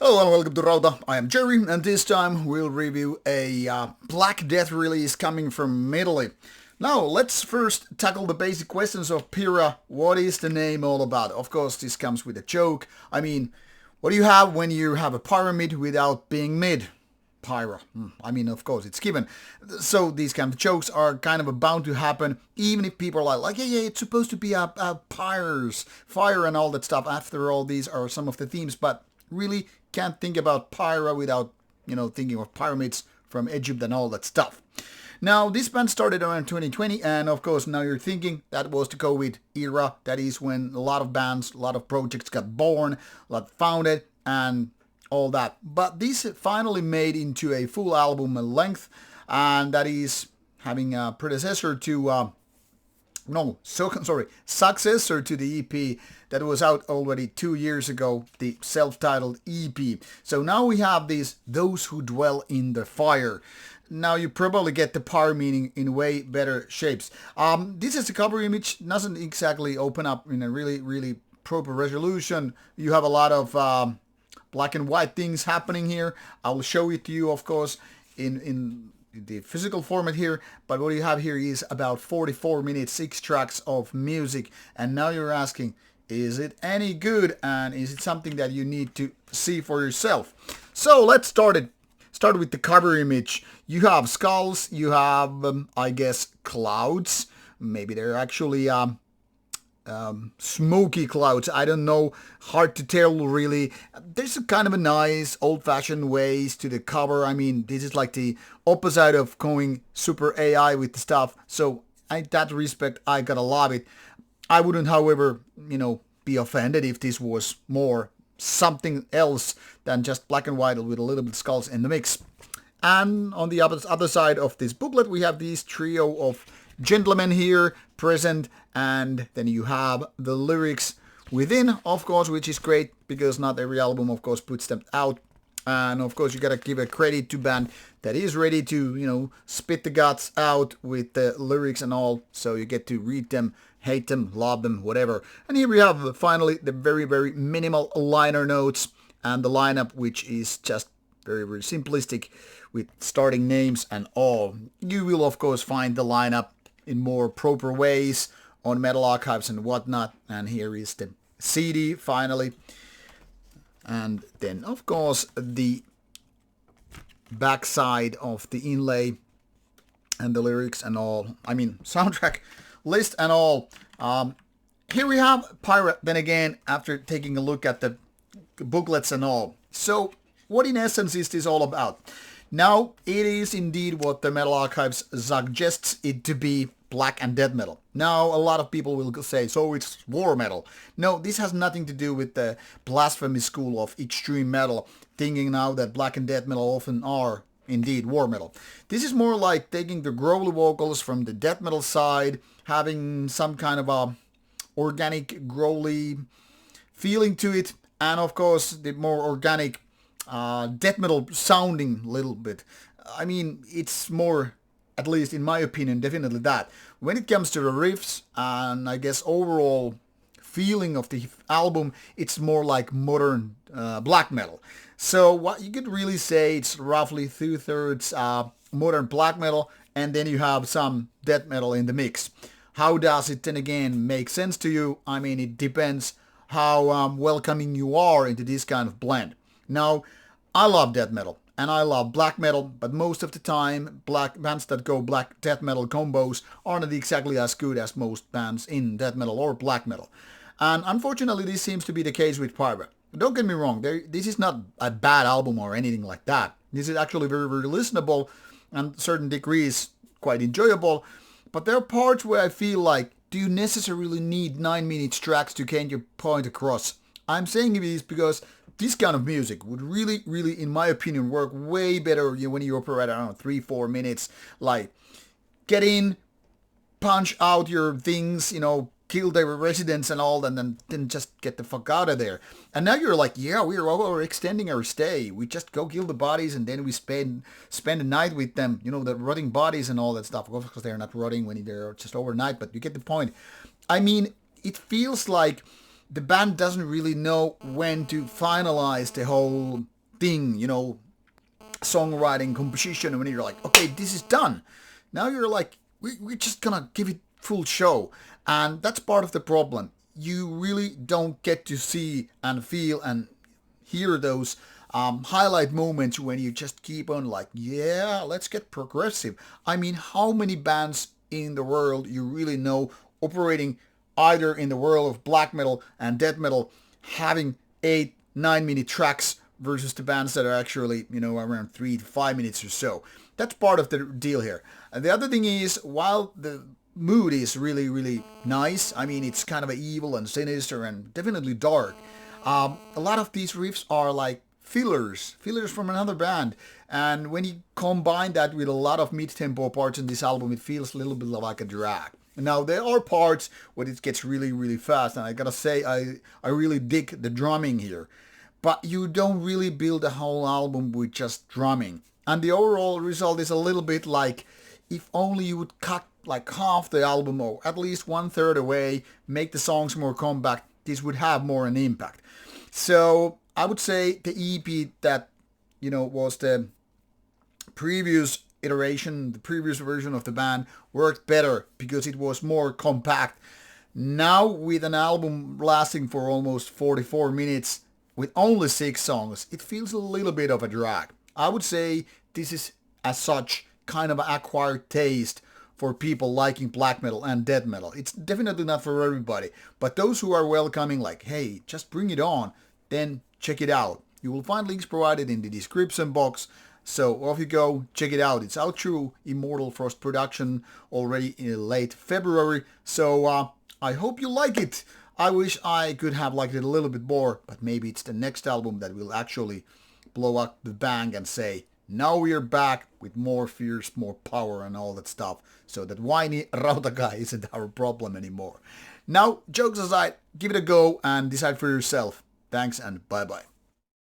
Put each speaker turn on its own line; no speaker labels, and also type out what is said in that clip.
Hello and welcome to Rauta. I am Jerry, and this time we'll review a Black Death release coming from Italy. Now, let's first tackle the basic questions of Pyra. What is the name all about? Of course, this comes with a joke. I mean, what do you have when you have a pyramid without being mid? Pyra. I mean, of course, it's given. So these kind of jokes are kind of bound to happen, even if people are like, yeah, it's supposed to be a pyres, fire and all that stuff. After all, these are some of the themes, but really can't think about Pyra without, thinking of pyramids from Egypt and all that stuff. Now, this band started around 2020, and of course, now you're thinking that was the COVID era. That is when a lot of bands, a lot of projects got born, a lot founded, and all that. But this finally made into a full album length, and that is having a predecessor to successor to the EP that was out already 2 years ago, the self-titled EP. So now we have those who dwell in the fire. Now you probably get the power meaning in way better shapes. This is a cover image, doesn't exactly open up in a really, really proper resolution. You have a lot of black and white things happening here. I will show it to you, of course, in the physical format here, but what you have here is about 44 minutes, 6 tracks of music, and now you're asking, is it any good, and is it something that you need to see for yourself? So let's start with the cover image. You have skulls, you have I guess clouds, maybe they're actually smoky clouds. I don't know. Hard to tell, really. There's a kind of a nice old-fashioned ways to the cover. I mean, this is like the opposite of going super AI with the stuff. So in that respect, I gotta love it. I wouldn't, however, be offended if this was more something else than just black and white with a little bit of skulls in the mix. And on the other side of this booklet, we have this trio of gentlemen here present, and then you have the lyrics within, of course, which is great because not every album, of course, puts them out. And of course, you gotta give a credit to band that is ready to, spit the guts out with the lyrics and all, so you get to read them, hate them, love them, whatever. And here we have finally the very, very minimal liner notes and the lineup, which is just very, very simplistic with starting names and all. You will, of course, find the lineup in more proper ways on Metal Archives and whatnot. And here is the CD finally. And then, of course, the backside of the inlay and the lyrics and all. I mean, soundtrack list and all. Here we have Pyra, then again, after taking a look at the booklets and all. So, what in essence is this all about? Now, it is indeed what the Metal Archives suggests it to be, black and death metal. Now, a lot of people will say, so it's war metal. No, this has nothing to do with the blasphemy school of extreme metal, thinking now that black and death metal often are indeed war metal. This is more like taking the growly vocals from the death metal side, having some kind of a organic growly feeling to it, and of course the more organic death metal sounding little bit. I mean, it's more, at least in my opinion, definitely that. When it comes to the riffs and I guess overall feeling of the album, it's more like modern black metal. So what you could really say, it's roughly 2/3 modern black metal, and then you have some death metal in the mix. How does it then again make sense to you? I mean, it depends how welcoming you are into this kind of blend. Now, I love death metal and I love black metal, but most of the time, black bands that go black death metal combos aren't exactly as good as most bands in death metal or black metal. And unfortunately, this seems to be the case with Pyra. Don't get me wrong, this is not a bad album or anything like that. This is actually very, very listenable and certain degrees quite enjoyable. But there are parts where I feel like, do you necessarily need 9-minute tracks to get your point across? I'm saying this because this kind of music would really, really, in my opinion, work way better when you operate around 3-4 minutes. Like, get in, punch out your things, kill their residents and all, and then just get the fuck out of there. And now you're like, yeah, we're overextending our stay. We just go kill the bodies and then we spend the night with them. The rotting bodies and all that stuff. Of course, they're not rotting when they're just overnight, but you get the point. I mean, it feels like the band doesn't really know when to finalize the whole thing, you know, songwriting, composition, when you're like, okay, this is done. Now you're like, we're just gonna give it full show. And that's part of the problem. You really don't get to see and feel and hear those highlight moments when you just keep on like, yeah, let's get progressive. I mean, how many bands in the world you really know operating either in the world of black metal and death metal having 8-9 minute tracks versus the bands that are actually, you know, around 3 to 5 minutes or so. That's part of the deal here. And the other thing is, while the mood is really, really nice, I mean, it's kind of evil and sinister and definitely dark, a lot of these riffs are like fillers from another band. And when you combine that with a lot of mid-tempo parts in this album, it feels a little bit like a drag. Now, there are parts where it gets really, really fast, and I gotta say, I really dig the drumming here. But you don't really build a whole album with just drumming. And the overall result is a little bit like, if only you would cut like half the album or at least 1/3 away, make the songs more compact, this would have more an impact. So I would say the EP that, you know, was the previous iteration, the previous version of the band worked better because it was more compact. Now with an album lasting for almost 44 minutes with only 6 songs, it feels a little bit of a drag. I would say this is as such kind of an acquired taste for people liking black metal and death metal. It's definitely not for everybody, but those who are welcoming like, hey, just bring it on, then check it out. You will find links provided in the description box. So off you go, check it out. It's out through Immortal Frost production already in late February. So I hope you like it. I wish I could have liked it a little bit more, but maybe it's the next album that will actually blow up the bang and say, now we are back with more fierce, more power and all that stuff. So that whiny Rauta guy isn't our problem anymore. Now, jokes aside, give it a go and decide for yourself. Thanks and bye-bye.